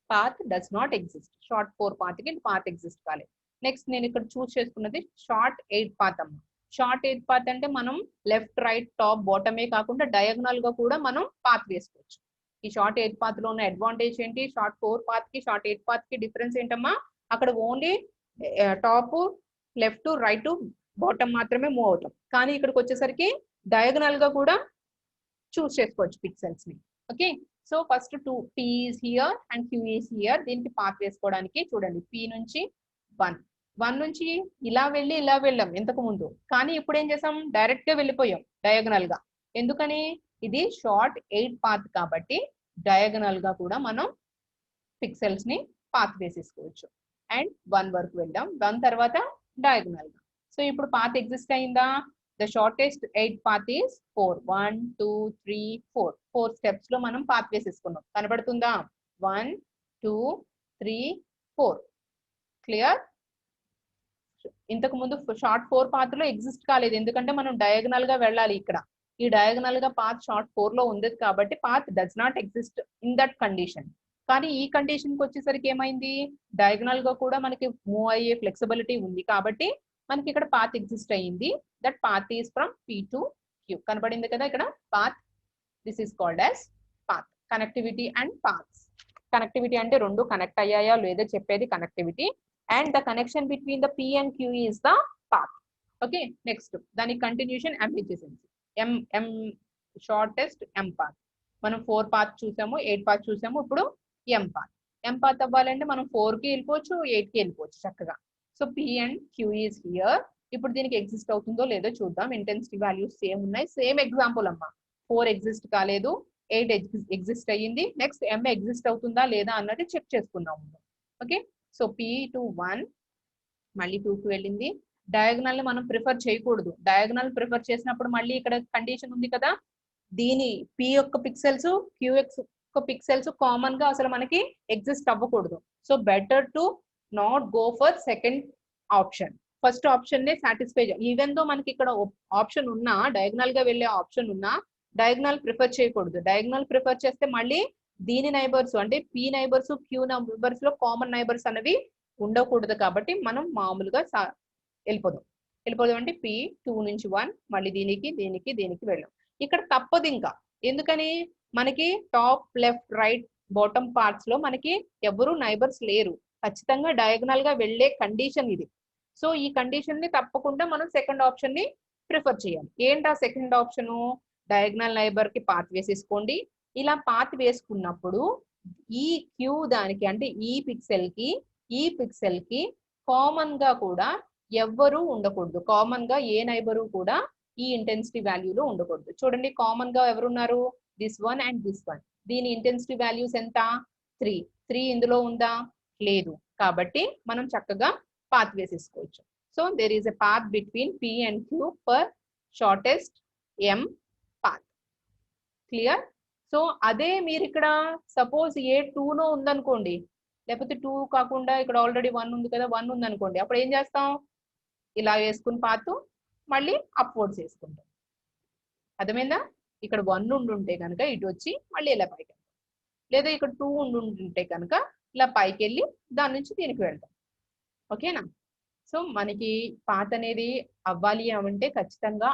Path does not exist. Short 4 path కి పాత్ ఎగ్జిస్ట్ కాలేదు. నెక్స్ట్ నేను ఇక్కడ చూస్ చేసుకున్నది షార్ట్ 8 పాత్ అమ్మ. షార్ట్ 8 పాత్ అంటే మనం లెఫ్ట్, రైట్, టాప్, బాటమే కాకుండా డయాగ్నల్ గా కూడా మనం పాత్ వేసుకోవచ్చు. ఈ షార్ట్ 8 పాత్ లో ఉన్న అడ్వాంటేజ్ ఏంటి? షార్ట్ 4 పాత్ కి షార్ట్ 8 పాత్ కి డిఫరెన్స్ ఏంటమ్మా? అక్కడ only top, left, right, bottom మాత్రమే మూవ్ అవుతాం, కానీ ఇక్కడికి వచ్చేసరికి డయాగనల్ గా కూడా చూస్ చేసుకోవచ్చు పిక్సెల్స్ ని. Okay, so first 2 P is here and Q is here. దీనికి పాత్ వేసుకోవడానికి చూడండి, P నుంచి 1 నుంచి ఇలా వెళ్ళి ఇలా వెళ్ళాం ఇంతకు ముందు, కానీ ఇప్పుడు ఏం చేసాం? డైరెక్ట్ గా వెళ్ళిపోయాం డయాగనల్ గా. ఎందుకని? ఇది షార్ట్ 8 పాత్ కాబట్టి డయాగనల్ గా కూడా మనం పిక్సెల్స్ ని పాత్ వేసేసుకోవచ్చు. అండ్ 1 వరకు వెళ్ళాం, 1 తర్వాత డయాగనల్ గా. సో ఇప్పుడు పాత్ ఎగ్జిస్ట్ అయిందా? The shortest 8 path is 4. 1 2 3 4. 4 steps లో మనం పాత్ వేసేసుకున్నాం. కనబడుతుందా? 1 2 3 4. క్లియర్? ఇంతకు ముందు షార్ట్ 4 పాత్ లో ఎగ్జిస్ట్ కాలేదు, ఎందుకంటే మనం డయాగనల్ గా వెళ్ళాలి. ఇక్కడ ఈ డయాగనల్ గా పాత్ షార్ట్ 4 లో ఉంది కాబట్టి path does not exist in that condition. కానీ ఈ కండిషన్ కి వచ్చేసరికి ఏమైంది? డయాగనల్ గా కూడా మనకి మూవ్ అయ్యే ఫ్లెక్సిబిలిటీ ఉంది కాబట్టి మనకి ఇక్కడ పాత్ ఎగ్జిస్ట్ అయ్యింది. That path is from P to Q. కనబడింది కదా ఇక్కడ path. This is called as path. Connectivity and paths. Connectivity అంటే రెండు కనెక్ట్ అయ్యాయా లేదో చెప్పేది connectivity. And the connection between the P and Q is the path. Okay, next దాని continuation M adjacency. M shortest M path. మనం 4 path చూసాము, 8 path చూసాము, ఇప్పుడు M పాత్. M పాత్ అవ్వాలంటే మనం 4 కి వెళ్ళిపోవచ్చు, 8 కి వెళ్ళిపోవచ్చు చక్కగా. So P and Q is here. ఇప్పుడు దీనికి ఎగ్జిస్ట్ అవుతుందో లేదో చూద్దాం. ఇంటెన్సిటీ వాల్యూస్ సేమ్ ఉన్నాయి. సేమ్ ఎగ్జాంపుల్ అమ్మా. 4 ఎగ్జిస్ట్ కాలేదు, 8 ఎగ్జిస్ట్ అయ్యింది. నెక్స్ట్ M ఎగ్జిస్ట్ అవుతుందా లేదా అన్నది చెక్ చేసుకుందాం. ఓకే, సో P to 1 మళ్ళీ 2 కి వెళ్ళింది. డయాగనల్ ని మనం ప్రిఫర్ చేయకూడదు. డయాగనల్ ప్రిఫర్ చేసినప్పుడు మళ్ళీ ఇక్కడ కండిషన్ ఉంది కదా, దీని P యొక్క పిక్సెల్స్ Q యొక్క పిక్సెల్స్ కామన్ గా అసలు మనకి ఎగ్జిస్ట్ అవ్వకూడదు. So better to not go for second option. First option నే సాటిస్ఫై ఈవెన్ దో మనకి ఇక్కడ ఆప్షన్ ఉన్నా, డయాగ్నల్ గా వెళ్ళే ఆప్షన్ ఉన్నా డయాగ్నల్ ప్రిఫర్ చేయకూడదు. డయాగ్నల్ ప్రిఫర్ చేస్తే మళ్ళీ దీని నైబర్స్ అంటే పి నైబర్స్ క్యూ నైబర్స్ లో కామన్ నైబర్స్ అనేవి ఉండకూడదు. కాబట్టి మనం మామూలుగా వెళ్ళిపోదాం అంటే పి 2 నుంచి 1 మళ్ళీ దీనికి వెళ్ళాం. ఇక్కడ తప్పదు ఇంకా. ఎందుకని మనకి top left right bottom parts లో మనకి ఎవరు నైబర్స్ లేరు. ఖచ్చితంగా డయాగ్నల్ గా వెళ్ళే కండిషన్ ఇది. సో ఈ కండిషన్ ని తప్పకుండా మనం సెకండ్ ఆప్షన్ ని ప్రిఫర్ చేయాలి. ఏంటా సెకండ్ ఆప్షన్? డయాగ్నల్ నైబర్ కి పాత్ వేసేసుకోండి. ఇలా పాత్ వేసుకున్నప్పుడు ఈ క్యూ దానికి అంటే ఈ పిక్సెల్ కి కామన్ గా కూడా ఎవ్వరూ ఉండకూడదు. కామన్ గా ఏ నైబరు కూడా ఈ ఇంటెన్సిటీ వాల్యూలో ఉండకూడదు. చూడండి కామన్ గా ఎవరున్నారు? This one and this one. దీని ఇంటెన్సిటీ వాల్యూస్ ఎంత? 3 ఇందులో ఉందా? లేదు. కాబట్టి మనం చక్కగా పాత్ వేసేసుకోవచ్చు. So there is a path between P and Q for shortest M path. Clear? So అదే మీరు ఇక్కడ సపోజ్ ఏ 2లో ఉందనుకోండి, లేకపోతే 2 కాకుండా ఇక్కడ ఆల్రెడీ 1 ఉంది కదా, 1 ఉందనుకోండి, అప్పుడు ఏం చేస్తాం? ఇలా వేసుకుని పాత్ మళ్ళీ అప్వర్డ్స్ వేసుకుంటాం. అర్థమైందా? ఇక్కడ 1 ఉండుంటే కనుక ఇటు వచ్చి మళ్ళీ ఇలా పైకి వెళ్తాం. లేదా ఇక్కడ 2 ఉండుంటే కనుక ఇలా పైకి వెళ్ళి దాని నుంచి దీనికి వెళ్తాం. ఓకేనా? సో మనకి పాత్ అనేది అవ్వాలి అంటే ఖచ్చితంగా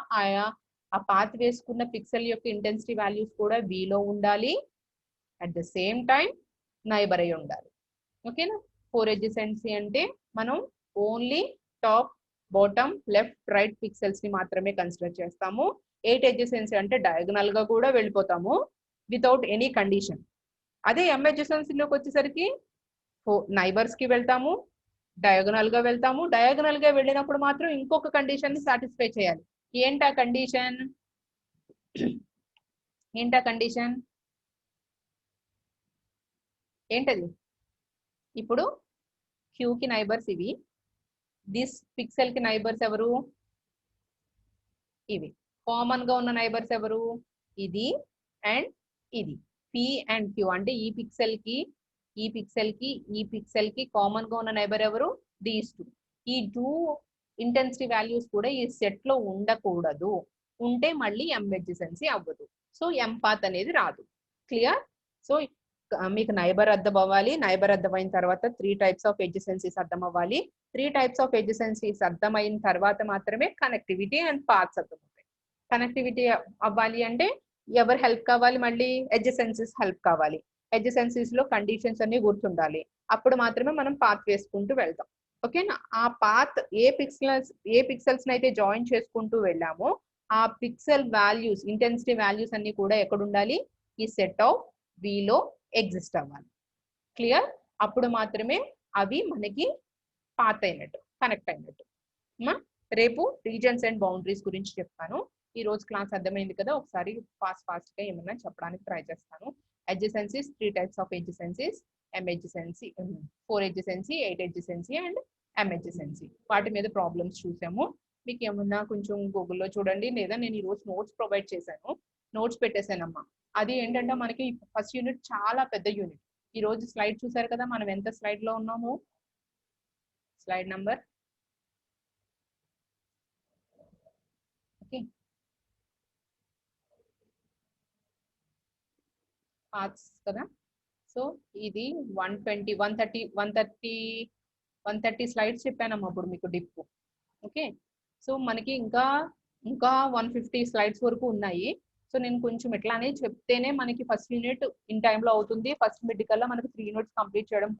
ఆ పాత్ వేసుకున్న పిక్సెల్ యొక్క ఇంటెన్సిటీ వాల్యూస్ కూడా వీలో ఉండాలి. At the same time neighbour అయి ఉండాలి. ఓకేనా? 4 adjacency అంటే మనం only top bottom left right pixels ని మాత్రమే కన్సిడర్ చేస్తాము. 8 adjacency అంటే డయాగనల్ గా కూడా వెళ్ళిపోతాము వితౌట్ ఎనీ కండిషన్. అదే ఎం adjacency లోకి వచ్చేసరికి నైబర్స్ కి వెళ్తాము, డయాగనల్ గా వెళ్తాము. డయాగనల్ గా వెళ్ళినప్పుడు మాత్రం ఇంకొక కండిషన్ ని సాటిస్ఫై చేయాలి. ఏంటా కండిషన్? ఏంటది? ఇప్పుడు క్యూ కి నైబర్స్ ఇవి, దిస్ పిక్సెల్ కి నైబర్స్ ఎవరు? ఇవి. కామన్ గా ఉన్న నైబర్స్ ఎవరు? ఇది అండ్ ఇది. పి అండ్ క్యూ అంటే ఈ పిక్సెల్ కి కామన్ గా ఉన్న నైబర్ ఎవరు? దీస్ 2. ఈ 2 ఇంటెన్సిటీ వాల్యూస్ కూడా ఈ సెట్ లో ఉండకూడదు. ఉంటే మళ్ళీ ఎం adjacency అవ్వదు. సో ఎం పాత్ అనేది రాదు. క్లియర్? సో మీకు నైబర్ అర్థం అవ్వాలి. నైబర్ అర్థమైన తర్వాత 3 types of adjacencies అర్థం అవ్వాలి. 3 types of adjacencies అర్థమైన తర్వాత మాత్రమే కనెక్టివిటీ అండ్ పాత్స్ అర్థమవుతాయి. కనెక్టివిటీ అవ్వాలి అంటే ఎవరు హెల్ప్ కావాలి? మళ్ళీ adjacencies హెల్ప్ కావాలి. adjacencies లో కండిషన్స్ అన్ని గుర్తుండాలి. అప్పుడు మాత్రమే మనం పాత్ వేసుకుంటూ వెళ్తాం. ఓకేనా? ఆ పాత్ ఏ పిక్సెల్స్ అయితే జాయిన్ చేసుకుంటూ వెళ్ళామో ఆ పిక్సెల్ వాల్యూస్ ఇంటెన్సిటీ వాల్యూస్ అన్ని కూడా ఎక్కడ ఉండాలి? ఈ సెట్ ఆఫ్ విలో ఎగ్జిస్ట్ అవ్వాలి. క్లియర్? అప్పుడు మాత్రమే అవి మనకి పాత్ అయినట్టు, కనెక్ట్ అయినట్టు. రేపు రీజన్స్ అండ్ బౌండరీస్ గురించి చెప్తాను. ఈ రోజు క్లాస్ అర్థమైంది కదా? ఒకసారి ఫాస్ట్ గా ఏమన్నా చెప్పడానికి ట్రై చేస్తాను. adjacencies, 3 types of adjacencies, M adjacency, 4 adjacency, 8 adjacency and M adjacency. వాటి మీద ప్రాబ్లమ్స్ చూసాము. మీకు ఏమన్నా కొంచెం గూగుల్లో చూడండి, లేదా నేను ఈ రోజు నోట్స్ ప్రొవైడ్ చేశాను, నోట్స్ పెట్టేశానమ్మా. అది ఏంటంటే మనకి ఫస్ట్ యూనిట్ చాలా పెద్ద యూనిట్. ఈ రోజు స్లైడ్ చూసారు కదా, మనం ఎంత స్లైడ్ లో ఉన్నాము? స్లైడ్ నంబర్ ఓకే, పార్ట్స్ కదా. సో ఇది 130 స్లైడ్స్ చెప్పానమ్మా అప్పుడు మీకు డిప్. ఓకే, సో మనకి ఇంకా 150 స్లైడ్స్ వరకు ఉన్నాయి. సో నేను కొంచెం ఇట్లానే చెప్తేనే మనకి ఫస్ట్ యూనిట్ ఇన్ టైంలో అవుతుంది. ఫస్ట్ మిడ్ కల్లా మనకి 3 యూనిట్స్ కంప్లీట్ చేయడం